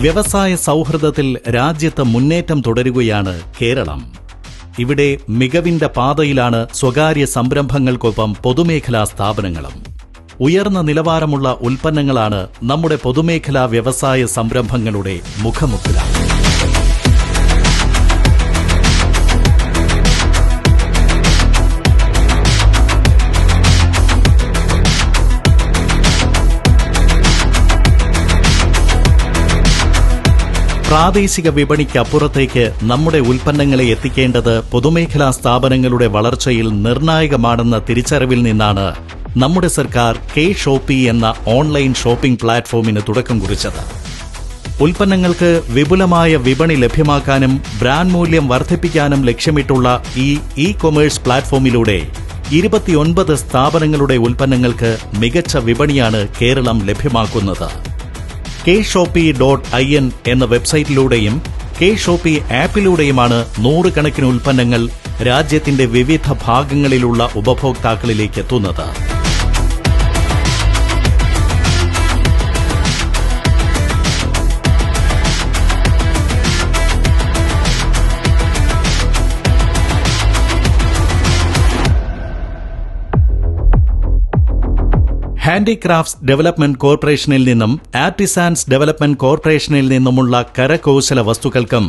വ്യവസായ സൗഹൃദത്തിൽ രാജ്യത്ത് മുന്നേറ്റം തുടരുകയാണ് കേരളം. ഇവിടെ മികവിന്റെ പാതയിലാണ് സ്വകാര്യ സംരംഭങ്ങൾക്കൊപ്പം പൊതുമേഖലാ സ്ഥാപനങ്ങളും. ഉയർന്ന നിലവാരമുള്ള ഉൽപ്പന്നങ്ങളാണ് നമ്മുടെ പൊതുമേഖലാ വ്യവസായ സംരംഭങ്ങളുടെ മുഖമുദ്ര. പ്രാദേശിക വിപണിക്കപ്പുറത്തേക്ക് നമ്മുടെ ഉൽപ്പന്നങ്ങളെ എത്തിക്കേണ്ടത് പൊതുമേഖലാ സ്ഥാപനങ്ങളുടെ വളർച്ചയിൽ നിർണായകമാണെന്ന തിരിച്ചറിവിൽ നിന്നാണ് നമ്മുടെ സർക്കാർ കെ-ഷോപ്പി എന്ന ഓൺലൈൻ ഷോപ്പിംഗ് പ്ലാറ്റ്ഫോമിന് തുടക്കം കുറിച്ചത്. ഉൽപ്പന്നങ്ങൾക്ക് വിപുലമായ വിപണി ലഭ്യമാക്കാനും ബ്രാൻഡ് മൂല്യം വർദ്ധിപ്പിക്കാനും ലക്ഷ്യമിട്ടുള്ള ഈ ഇ-കൊമേഴ്സ് പ്ലാറ്റ്ഫോമിലൂടെ 29 സ്ഥാപനങ്ങളുടെ ഉൽപ്പന്നങ്ങൾക്ക് മികച്ച വിപണിയാണ് കേരളം ലഭ്യമാക്കുന്നത്. kshopee.in എന്ന വെബ്സൈറ്റിലൂടെയും കെ-ഷോപ്പി ആപ്പിലൂടെയുമാണ് നൂറുകണക്കിന് ഉൽപ്പന്നങ്ങൾ രാജ്യത്തിന്റെ വിവിധ ഭാഗങ്ങളിലുള്ള ഉപഭോക്താക്കളിലേക്ക് എത്തുന്നത്. ഹാൻഡിക്രാഫ്റ്റ്സ് ഡെവലപ്മെന്റ് കോർപ്പറേഷനിൽ നിന്നും ആർട്ടിസാൻസ് ഡെവലപ്മെന്റ് കോർപ്പറേഷനിൽ നിന്നുമുള്ള കരകൌശല വസ്തുക്കൾക്കും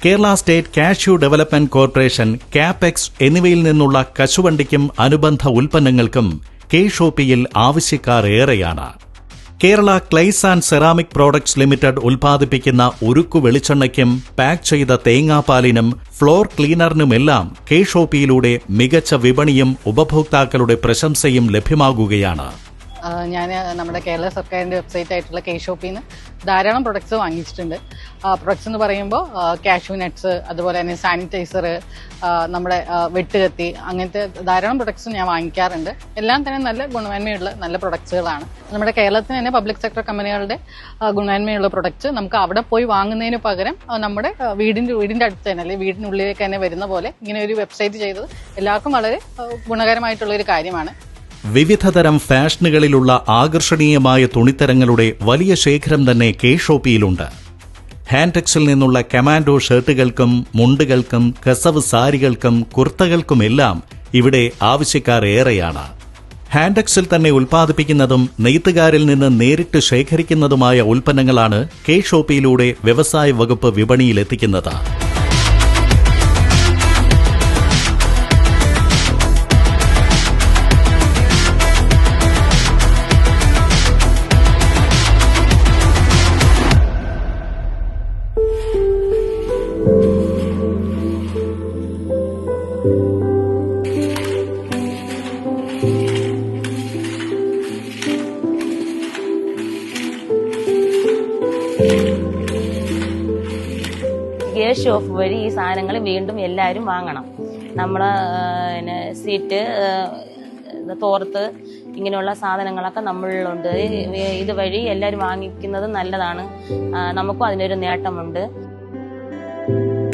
Kerala state cashew development corporation Capex എന്നിവയിൽ നിന്നുള്ള കശുവണ്ടിക്കും അനുബന്ധ ഉൽപ്പന്നങ്ങൾക്കും കെ-ഷോപ്പിയിൽ ആവശ്യക്കാർ ഏറെയാണ്. Kerala clays and ceramic products limited ഉൽപ്പാദിപ്പിക്കുന്ന ഉരുക്കു വെളിച്ചെണ്ണയ്ക്കും പാക്ക് ചെയ്ത തേങ്ങാപ്പാലിനും ഫ്ലോർ ക്ലീനറിനുമെല്ലാം കെ-ഷോപ്പിയിലൂടെ മികച്ച വിപണിയും ഉപഭോക്താക്കളുടെ പ്രശംസയും ലഭ്യമാകുകയാണ്. ഞാൻ നമ്മുടെ കേരള സർക്കാരിൻ്റെ വെബ്സൈറ്റ് ആയിട്ടുള്ള കെ-ഷോപ്പിൽ നിന്ന് ധാരാളം പ്രൊഡക്ട്സ് വാങ്ങിച്ചിട്ടുണ്ട്. പ്രൊഡക്ട്സ് എന്ന് പറയുമ്പോൾ കാഷ്യൂ നട്ട്സ്, അതുപോലെ തന്നെ സാനിറ്റൈസർ, നമ്മുടെ വെട്ടുകത്തി, അങ്ങനത്തെ ധാരാളം പ്രൊഡക്ട്സ് ഞാൻ വാങ്ങിക്കാറുണ്ട്. എല്ലാം തന്നെ നല്ല ഗുണമേന്മയുള്ള നല്ല പ്രൊഡക്ട്സുകളാണ്. നമ്മുടെ കേരളത്തിന് തന്നെ പബ്ലിക് സെക്ടർ കമ്പനികളുടെ ഗുണമേന്മയുള്ള പ്രൊഡക്ട്സ് നമുക്ക് അവിടെ പോയി വാങ്ങുന്നതിന് പകരം നമ്മുടെ വീടിന്റെ അടുത്ത് തന്നെ, അല്ലെങ്കിൽ വീടിനുള്ളിലേക്ക് തന്നെ വരുന്ന പോലെ ഇങ്ങനെ ഒരു വെബ്സൈറ്റ് ചെയ്തത് എല്ലാവർക്കും വളരെ ഗുണകരമായിട്ടുള്ള ഒരു കാര്യമാണ്. വിവിധതരം ഫാഷനുകളിലുള്ള ആകർഷണീയമായ തുണിത്തരങ്ങളുടെ വലിയ ശേഖരം തന്നെ കെ-ഷോപ്പിയിലുണ്ട്. ഹാൻടെക്സിൽ നിന്നുള്ള കമാൻഡോ ഷർട്ടുകൾക്കും മുണ്ടുകൾക്കും കസവ് സാരികൾക്കും കുർത്തകൾക്കുമെല്ലാം ഇവിടെ ആവശ്യക്കാർ ഏറെയാണ്. ഹാൻടെക്സിൽ തന്നെ ഉൽപ്പാദിപ്പിക്കുന്നതും നെയ്ത്തുകാരിൽ നിന്ന് നേരിട്ട് ശേഖരിക്കുന്നതുമായ ഉൽപ്പന്നങ്ങളാണ് കെ-ഷോപ്പിയിലൂടെ വ്യവസായ വകുപ്പ് വിപണിയിലെത്തിക്കുന്നത്. ഗ്യാസ് ഷോപ്പ് വഴി ഈ സാധനങ്ങൾ വീണ്ടും എല്ലാവരും വാങ്ങണം. നമ്മളെ സീറ്റ്, തോർത്ത്, ഇങ്ങനെയുള്ള സാധനങ്ങളൊക്കെ നമ്മളിലുണ്ട്. ഇതുവഴി എല്ലാവരും വാങ്ങിക്കുന്നത് നല്ലതാണ്. നമുക്കും അതിനൊരു നേട്ടമുണ്ട്.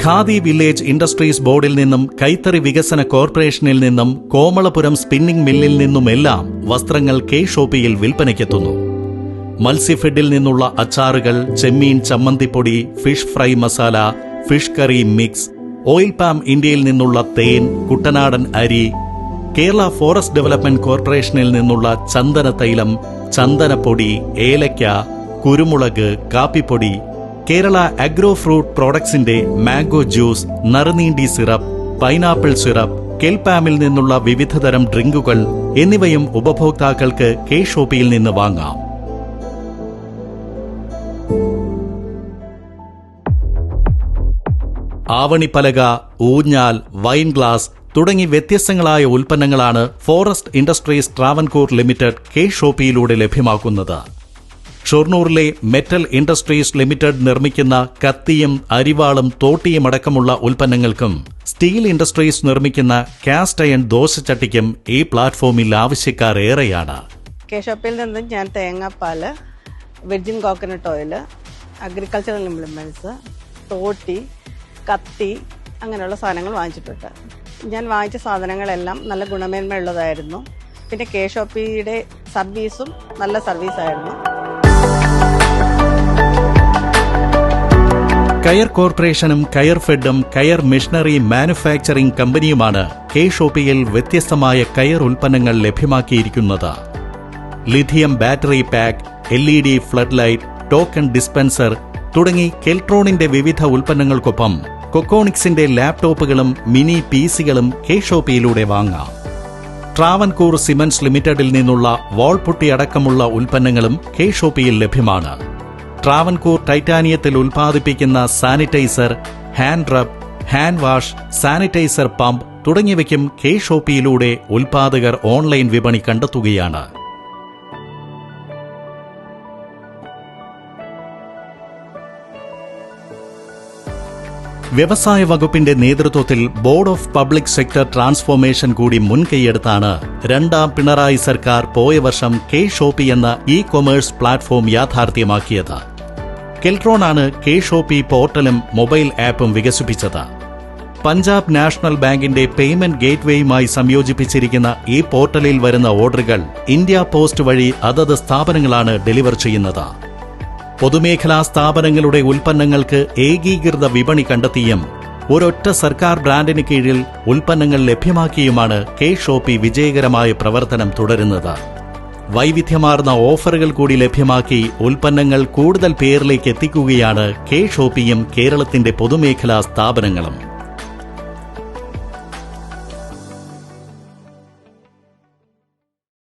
ഖാദി വില്ലേജ് ഇൻഡസ്ട്രീസ് ബോർഡിൽ നിന്നും കൈത്തറി വികസന കോർപ്പറേഷനിൽ നിന്നും കോമളപുരം സ്പിന്നിംഗ് മില്ലിൽ നിന്നുമെല്ലാം വസ്ത്രങ്ങൾ കെ-ഷോപ്പിയിൽ വിൽപ്പനയ്ക്കെത്തുന്നു. മത്സ്യഫെഡിൽ നിന്നുള്ള അച്ചാറുകൾ, ചെമ്മീൻ ചമ്മന്തിപ്പൊടി, fish fry masala, fish curry mix, oil palm ഇന്ത്യയിൽ നിന്നുള്ള തേൻ, കുട്ടനാടൻ അരി, കേരള ഫോറസ്റ്റ് ഡെവലപ്മെന്റ് കോർപ്പറേഷനിൽ നിന്നുള്ള ചന്ദന തൈലം, ചന്ദനപ്പൊടി, ഏലയ്ക്ക, കുരുമുളക്, കാപ്പിപ്പൊടി, കേരള അഗ്രോ ഫ്രൂട്ട് പ്രോഡക്ട്സിന്റെ മാംഗോ ജ്യൂസ്, നറുനീണ്ടി സിറപ്പ്, പൈനാപ്പിൾ സിറപ്പ്, കെൽപാമിൽ നിന്നുള്ള വിവിധതരം ഡ്രിങ്കുകൾ എന്നിവയും ഉപഭോക്താക്കൾക്ക് കെ-ഷോപ്പിയിൽ നിന്ന് വാങ്ങാം. ആവണിപ്പലക, ഊഞ്ഞാൽ, വൈൻ ഗ്ലാസ് തുടങ്ങി വ്യത്യസ്തങ്ങളായ ഉൽപ്പന്നങ്ങളാണ് ഫോറസ്റ്റ് ഇൻഡസ്ട്രീസ് ട്രാവൻകൂർ ലിമിറ്റഡ് കെ-ഷോപ്പിയിലൂടെ ലഭ്യമാക്കുന്നത്. ഷൊർണൂറിലെ മെറ്റൽ ഇൻഡസ്ട്രീസ് ലിമിറ്റഡ് നിർമ്മിക്കുന്ന കത്തിയും അരിവാളും തോട്ടിയും അടക്കമുള്ള ഉൽപ്പന്നങ്ങൾക്കും സ്റ്റീൽ ഇൻഡസ്ട്രീസ് നിർമ്മിക്കുന്ന കാസ്റ്റ് അയൺ ദോശച്ചട്ടിക്കും ഈ പ്ലാറ്റ്ഫോമിൽ ആവശ്യക്കാർ ഏറെയാണ്. കെ-ഷോപ്പിൽ നിന്ന് ഞാൻ തേങ്ങാപ്പാല്, virgin coconut oil, agricultural implements, തോട്ടി, കത്തി, അങ്ങനെയുള്ള സാധനങ്ങൾ വാങ്ങിച്ചിട്ടുണ്ട്. ഞാൻ വാങ്ങിച്ച സാധനങ്ങളെല്ലാം നല്ല ഗുണമേന്മയുള്ളതായിരുന്നു. പിന്നെ കെ-ഷോപ്പിയുടെ സർവീസും നല്ല സർവീസായിരുന്നു. കയർ കോർപ്പറേഷനും കയർ ഫെഡും കയർ മെഷീനറി മാനുഫാക്ചറിംഗ് കമ്പനിയുമാണ് കെ ഷോപ്പിയിൽ വ്യത്യസ്തമായ കയർ ഉൽപ്പന്നങ്ങൾ ലഭ്യമാക്കിയിരിക്കുന്നത്. Lithium battery pack, LED flood light, token dispenser തുടങ്ങി കെൽട്രോണിന്റെ വിവിധ ഉൽപ്പന്നങ്ങൾക്കൊപ്പം കൊക്കോണിക്സിന്റെ ലാപ്ടോപ്പുകളും മിനി PCകളും കെ ഷോപ്പിയിലൂടെ വാങ്ങാം. ട്രാവൻകൂർ സിമന്റ്സ് ലിമിറ്റഡിൽ നിന്നുള്ള വാൾപുട്ടി അടക്കമുള്ള ഉൽപ്പന്നങ്ങളും കെ ഷോപ്പിയിൽ ലഭ്യമാണ്. ട്രാവൻകൂർ ടൈറ്റാനിയത്തിൽ ഉൽപ്പാദിപ്പിക്കുന്ന sanitizer, hand rub, hand wash, sanitizer pump തുടങ്ങിയവയ്ക്കും കെ ഷോപ്പിയിലൂടെ ഉൽപ്പാദകർ ഓൺലൈൻ വിപണി കണ്ടെത്തുകയാണ്. വ്യവസായ വകുപ്പിന്റെ നേതൃത്വത്തിൽ board of public sector transformation കൂടി മുൻകൈയെടുത്താണ് രണ്ടാം പിണറായി സർക്കാർ പോയ വർഷം കെ ഷോപ്പി എന്ന കൊമേഴ്സ് പ്ലാറ്റ്ഫോം യാഥാർത്ഥ്യമാക്കിയത്. കെൽട്രോണാണ് കെ ഷോപ്പി പോർട്ടലും മൊബൈൽ ആപ്പും വികസിപ്പിച്ചത്. പഞ്ചാബ് നാഷണൽ ബാങ്കിന്റെ പേയ്മെന്റ് ഗേറ്റ്വേയുമായി സംയോജിപ്പിച്ചിരിക്കുന്ന ഈ പോർട്ടലിൽ വരുന്ന ഓർഡറുകൾ ഇന്ത്യ പോസ്റ്റ് വഴി അതത് സ്ഥാപനങ്ങളാണ് ഡെലിവർ ചെയ്യുന്നത്. പൊതുമേഖലാ സ്ഥാപനങ്ങളുടെ ഉൽപ്പന്നങ്ങൾക്ക് ഏകീകൃത വിപണി കണ്ടെത്തിയും ഒരൊറ്റ സർക്കാർ ബ്രാൻഡിന് കീഴിൽ ഉൽപ്പന്നങ്ങൾ ലഭ്യമാക്കിയുമാണ് കെ ഷോപ്പി വിജയകരമായ പ്രവർത്തനം തുടരുന്നത്. വൈവിധ്യമാർന്ന ഓഫറുകൾ കൂടി ലഭ്യമാക്കി ഉൽപ്പന്നങ്ങൾ കൂടുതൽ പേരിലേക്ക് എത്തിക്കുകയാണ് കെ ഷോപ്പിയും കേരളത്തിന്റെ പൊതുമേഖലാ സ്ഥാപനങ്ങളും.